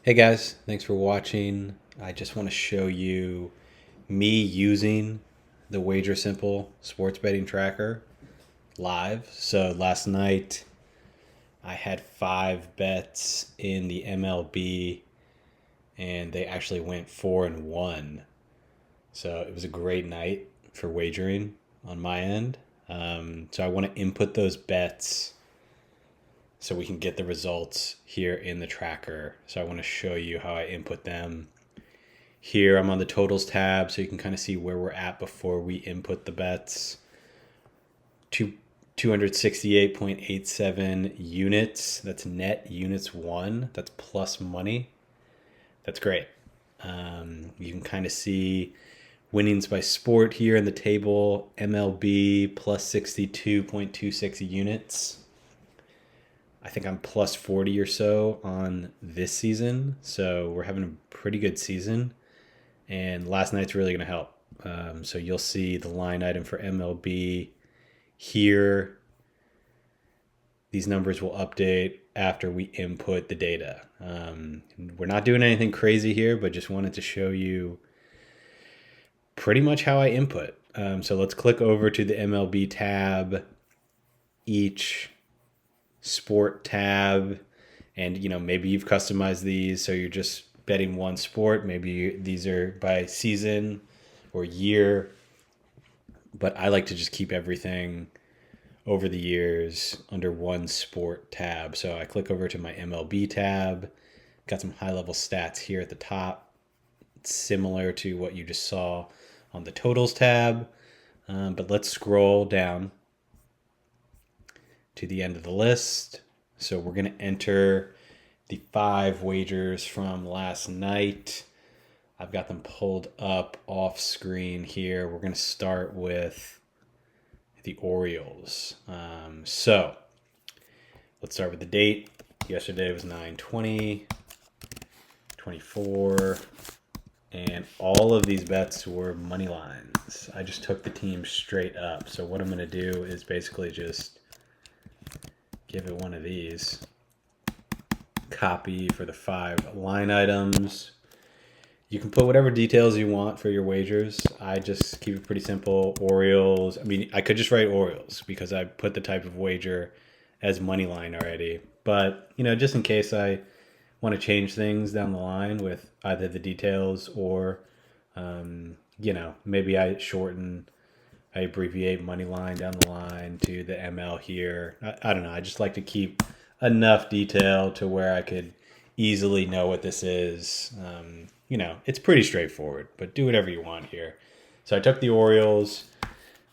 Hey guys, thanks for watching. I just want to show you me using the Wager Simple sports betting tracker live. So last night I had 5 bets in the MLB and they actually went 4-1. So it was a great night for wagering on my end. So I want to input those bets so we can get the results here in the tracker. So I want to show you how I input them. Here I'm on the totals tab so you can kind of see where we're at before we input the bets. 268.87 units. That's net units won. That's plus money. That's great. You can kind of see winnings by sport here in the table. MLB plus 62.26 units. I think I'm plus 40 or so on this season. So we're having a pretty good season. And last night's really going to help. So you'll see the line item for MLB here. These numbers will update after we input the data. We're not doing anything crazy here, but just wanted to show you pretty much how I input. So let's click over to the MLB tab, each sport tab, and maybe you've customized these so you're just betting one sport. Maybe these are by season or year, but I like to just keep everything over the years under one sport tab. So I click over to my MLB tab, got some high level stats here at the top, similar to what you just saw on the totals tab. But let's scroll down to the end of the list. So we're going to enter the 5 wagers from last night. I've got them pulled up off screen here. We're going to start with the Orioles. So let's start with the date. Yesterday was 9/20, 24, and all of these bets were money lines. I just took the team straight up. So what I'm going to do is basically just give it one of these. Copy for the 5 line items. You can put whatever details you want for your wagers. I just keep it pretty simple. Orioles. I mean, I could just write Orioles because I put the type of wager as money line already. But, just in case I want to change things down the line with either the details or, maybe I abbreviate money line down the line to the ML here. I don't know. I just like to keep enough detail to where I could easily know what this is. It's pretty straightforward, but do whatever you want here. So I took the Orioles.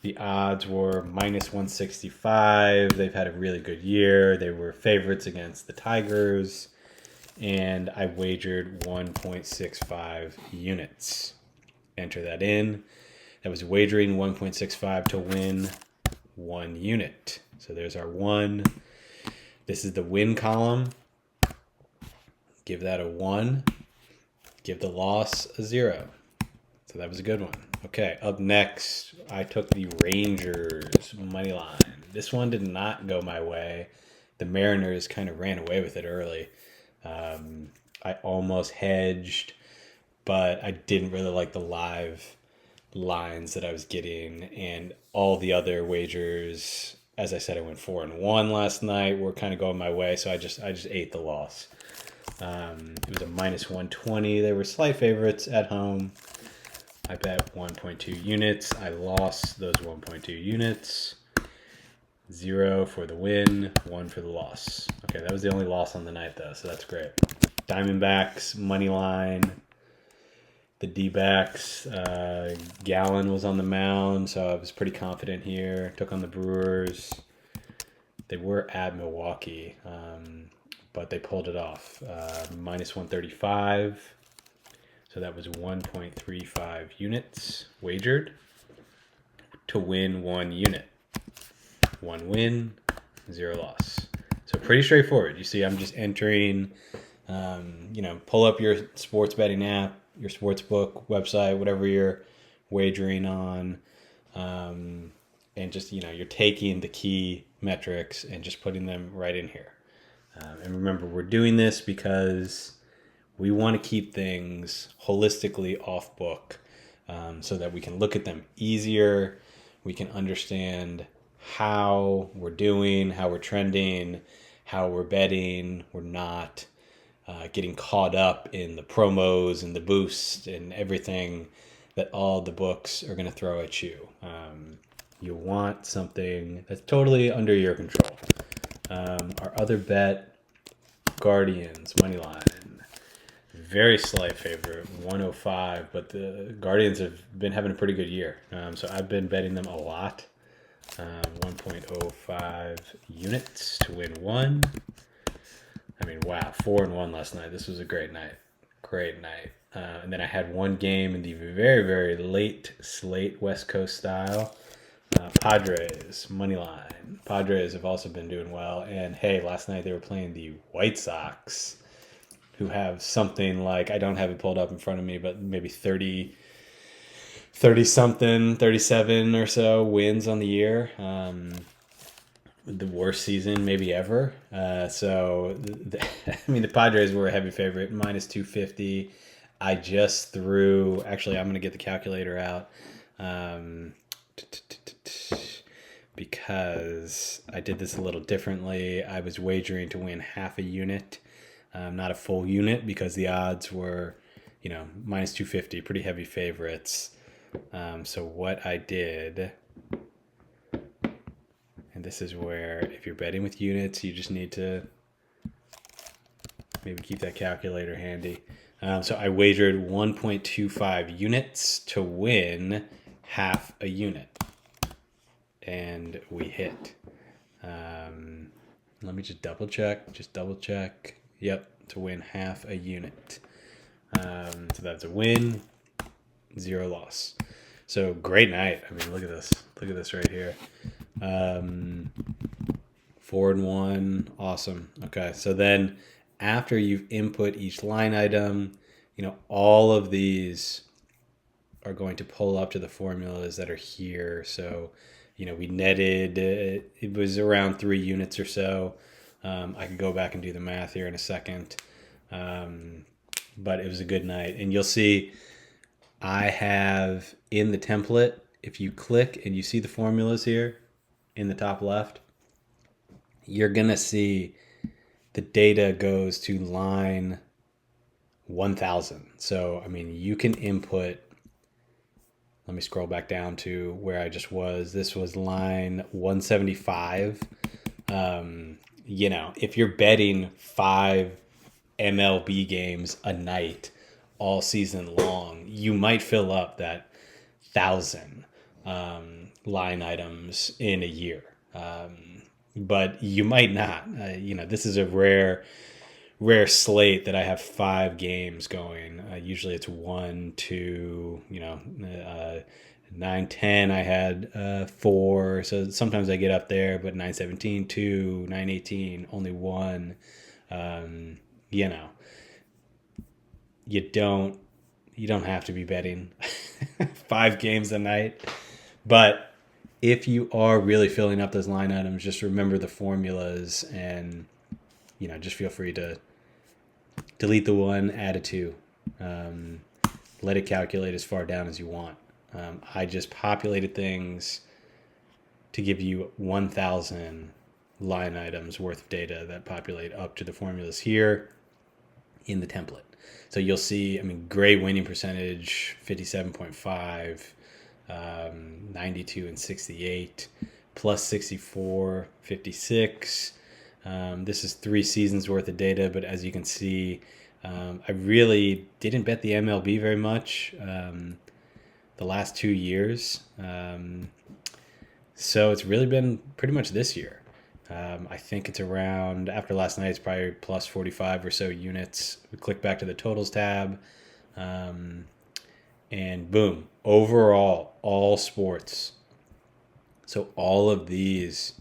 The odds were minus 165. They've had a really good year. They were favorites against the Tigers. And I wagered 1.65 units. Enter that in. That was wagering 1.65 to win 1 unit. So there's our 1. This is the win column. Give that a 1. Give the loss a 0. So that was a good one. Okay, up next, I took the Rangers money line. This one did not go my way. The Mariners kind of ran away with it early. I almost hedged, but I didn't really like the live lines that I was getting, and all the other wagers, as I said, I went 4-1 last night, were kind of going my way, so I just ate the loss. It was a minus 120. They were slight favorites at home. I bet 1.2 units. I lost those 1.2 units. 0 for the win, 1 for the loss. Okay, that was the only loss on the night, though, so that's great. Diamondbacks, money line. The D-backs, Gallen was on the mound, so I was pretty confident here. Took on the Brewers. They were at Milwaukee, but they pulled it off. Minus 135. So that was 1.35 units wagered to win 1 unit. 1 win, 0 loss. So pretty straightforward. You see, I'm just entering, pull up your sports betting app, your sports book website, whatever you're wagering on, and just, you're taking the key metrics and just putting them right in here. And remember, we're doing this because We want to keep things holistically off book, so that we can look at them easier. We can understand how we're doing, how we're trending, how we're betting. We're not getting caught up in the promos and the boosts and everything that all the books are going to throw at you. You want something that's totally under your control. Our other bet, Guardians, money line. Very slight favorite, 105, but the Guardians have been having a pretty good year. So I've been betting them a lot. 1.05 units to win one. I mean, wow, 4-1 last night. This was a great night. Great night. And then I had one game in the very, very late slate, West Coast style. Padres, money line. Padres have also been doing well. And hey, last night they were playing the White Sox, who have something like, I don't have it pulled up in front of me, but maybe 30 something, 37 or so wins on the year. The worst season maybe ever. I mean, the Padres were a heavy favorite, minus 250. I just threw, actually, I'm going to get the calculator out, because I did this a little differently. I was wagering to win half a unit, not a full unit, because the odds were, minus 250, pretty heavy favorites. So what I did, and this is where, if you're betting with units, you just need to maybe keep that calculator handy. So I wagered 1.25 units to win half a unit. And we hit. Let me just double check. Yep, to win half a unit. So that's a win, 0 loss. So great night. I mean, look at this right here. 4-1, awesome. Okay, so then after you've input each line item, all of these are going to pull up to the formulas that are here. So, we netted, it was around 3 units or so. I could go back and do the math here in a second. But it was a good night. And you'll see I have in the template, if you click and you see the formulas here in the top left, you're going to see the data goes to line 1000. So, I mean, you can input, let me scroll back down to where I just was. This was line 175. If you're betting 5 MLB games a night all season long, you might fill up that 1,000 line items in a year. But you might not. This is a rare slate that I have 5 games going. Usually it's 1, 2, 9, 10. I had 4. So sometimes I get up there, but 9, 17, 2, 9, 18, only 1. You don't have to be betting 5 games a night, but if you are really filling up those line items, just remember the formulas, and just feel free to delete the 1, add a 2. Let it calculate as far down as you want. I just populated things to give you 1,000 line items worth of data that populate up to the formulas here in the template. So you'll see, great winning percentage, 57.5, 92 and 68, plus 64, 56. This is 3 seasons worth of data, but as you can see, I really didn't bet the MLB very much the last 2 years. So it's really been pretty much this year. I think it's around, after last night, it's probably plus 45 or so units. We click back to the totals tab, and boom, overall, all sports. So all of these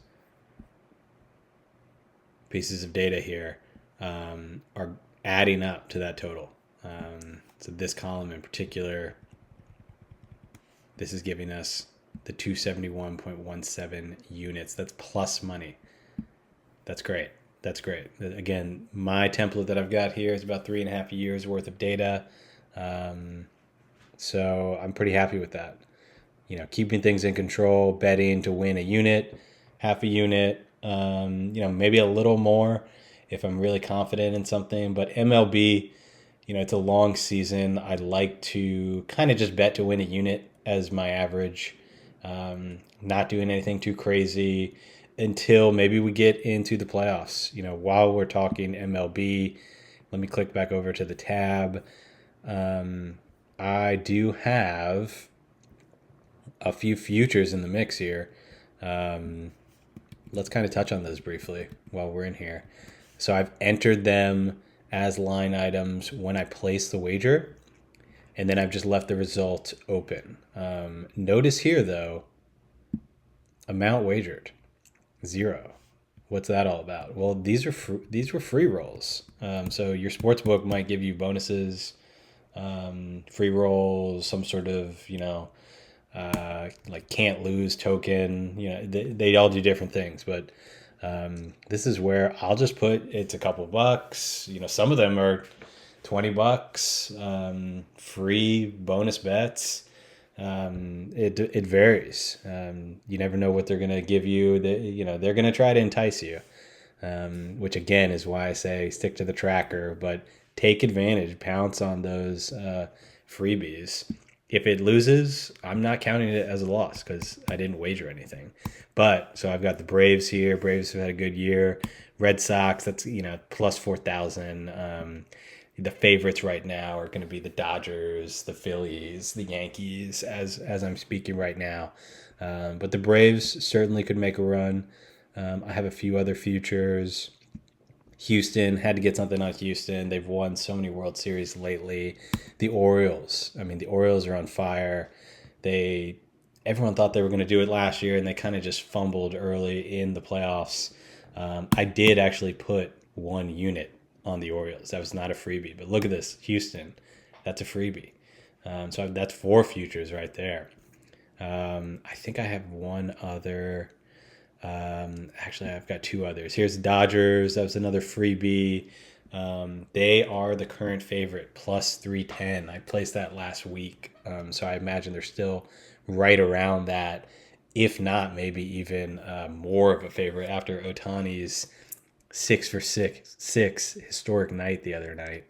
pieces of data here are adding up to that total. So this column in particular, this is giving us the 271.17 units. That's plus money. That's great. That's great. Again, my template that I've got here is about 3.5 years worth of data. Um, so I'm pretty happy with that. Keeping things in control, betting to win a unit, half a unit, maybe a little more if I'm really confident in something. But MLB, it's a long season. I like to kind of just bet to win a unit as my average, not doing anything too crazy until maybe we get into the playoffs. While we're talking MLB, let me click back over to the tab. I do have a few futures in the mix here. Let's kind of touch on those briefly while we're in here. So I've entered them as line items when I place the wager, and then I've just left the result open. Notice here, though, amount wagered, 0. What's that all about? Well, these were free rolls. So your sports book might give you bonuses, free rolls, some sort of like can't lose token. They all do different things, but this is where I'll just put it's a couple bucks. Some of them are $20, free bonus bets. It varies. You never know what they're gonna give you. They're gonna try to entice you, which again is why I say stick to the tracker, but take advantage, pounce on those freebies. If it loses, I'm not counting it as a loss because I didn't wager anything. But so I've got the Braves here. Braves have had a good year. Red Sox, that's plus 4,000. The favorites right now are going to be the Dodgers, the Phillies, the Yankees, as I'm speaking right now. But the Braves certainly could make a run. I have a few other futures. Houston, had to get something on Houston. They've won so many World Series lately. The Orioles, the Orioles are on fire. Everyone thought they were going to do it last year, and they kind of just fumbled early in the playoffs. I did actually put one unit on the Orioles. That was not a freebie, but look at this, Houston, that's a freebie. So that's 4 futures right there. I think I have one other. Actually, I've got 2 others. Here's Dodgers. That was another freebie. They are the current favorite, plus 310. I placed that last week. So I imagine they're still right around that, if not maybe even more of a favorite after Ohtani's 6 for 6 historic night the other night.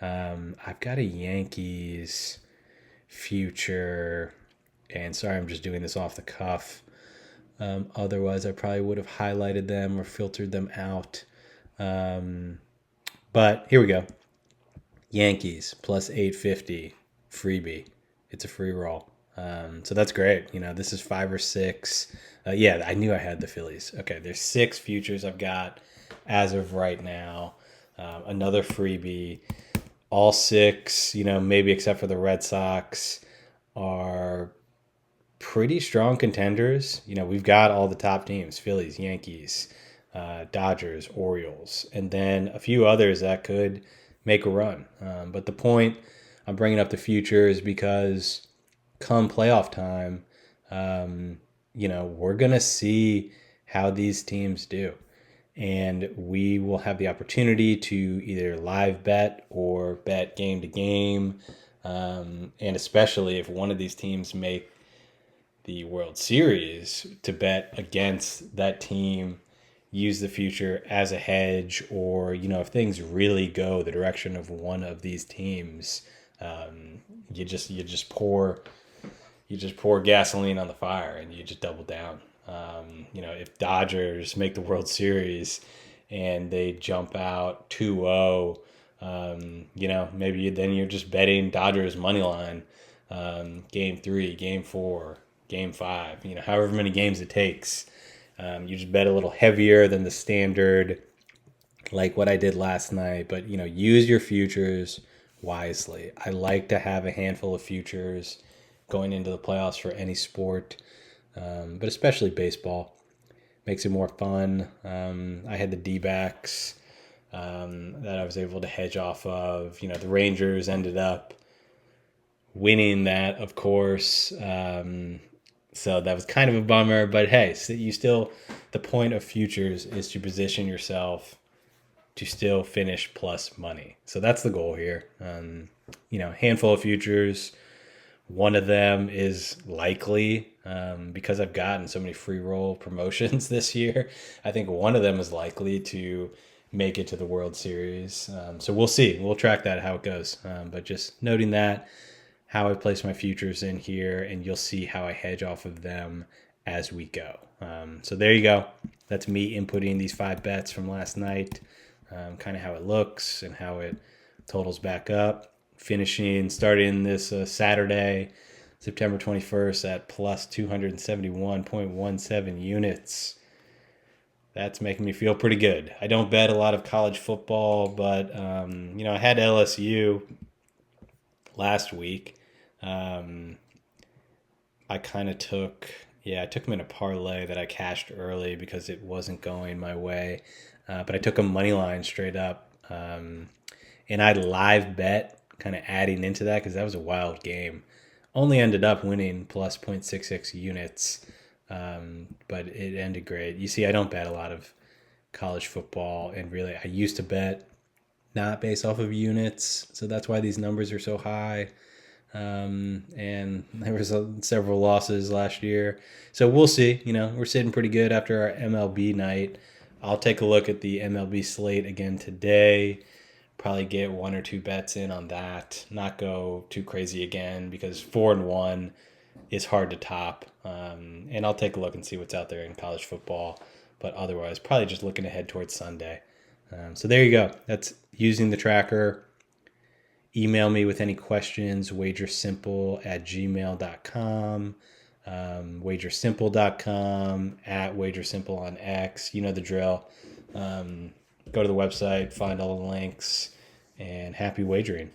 I've got a Yankees future, and sorry, I'm just doing this off the cuff. Otherwise, I probably would have highlighted them or filtered them out. But here we go. Yankees plus 850 freebie. It's a free roll. So that's great. This is 5 or 6. Yeah, I knew I had the Phillies. Okay, there's 6 futures I've got as of right now. Another freebie. All 6, maybe except for the Red Sox, are pretty strong contenders. We've got all the top teams: Phillies, Yankees, Dodgers, Orioles, and then a few others that could make a run. But the point I'm bringing up the future is because come playoff time, we're going to see how these teams do. And we will have the opportunity to either live bet or bet game to game. And especially if one of these teams make the World Series, to bet against that team, use the future as a hedge, or if things really go the direction of one of these teams, you just pour gasoline on the fire and you just double down. If Dodgers make the World Series and they jump out 2-0, maybe then you're just betting Dodgers money line, game 3, game 4, game 5, however many games it takes. You just bet a little heavier than the standard, like what I did last night. But, use your futures wisely. I like to have a handful of futures going into the playoffs for any sport, but especially baseball. Makes it more fun. I had the D-backs that I was able to hedge off of. The Rangers ended up winning that, of course. So that was kind of a bummer, but hey, so the point of futures is to position yourself to still finish plus money. So that's the goal here. Handful of futures. One of them is likely, because I've gotten so many free roll promotions this year. I think one of them is likely to make it to the World Series. So we'll see. We'll track that, how it goes. But just noting that, how I place my futures in here, and you'll see how I hedge off of them as we go. So there you go. That's me inputting these 5 bets from last night, kind of how it looks and how it totals back up. Starting this Saturday, September 21st at plus 271.17 units. That's making me feel pretty good. I don't bet a lot of college football, but, I had LSU last week. I kind of I took them in a parlay that I cashed early because it wasn't going my way. But I took a money line straight up. And I live bet kind of adding into that because that was a wild game. Only ended up winning plus 0.66 units. But it ended great. You see, I don't bet a lot of college football, and really I used to bet not based off of units. So that's why these numbers are so high. And there was several losses last year. So we'll see. We're sitting pretty good after our MLB night. I'll take a look at the MLB slate again today. Probably get 1 or 2 bets in on that. Not go too crazy again because 4-1 is hard to top. And I'll take a look and see what's out there in college football. But otherwise, probably just looking ahead towards Sunday. So there you go. That's using the tracker. Email me with any questions, wagersimple@gmail.com, wagersimple.com, @wagersimple on X. You know the drill. Go to the website, find all the links, and happy wagering.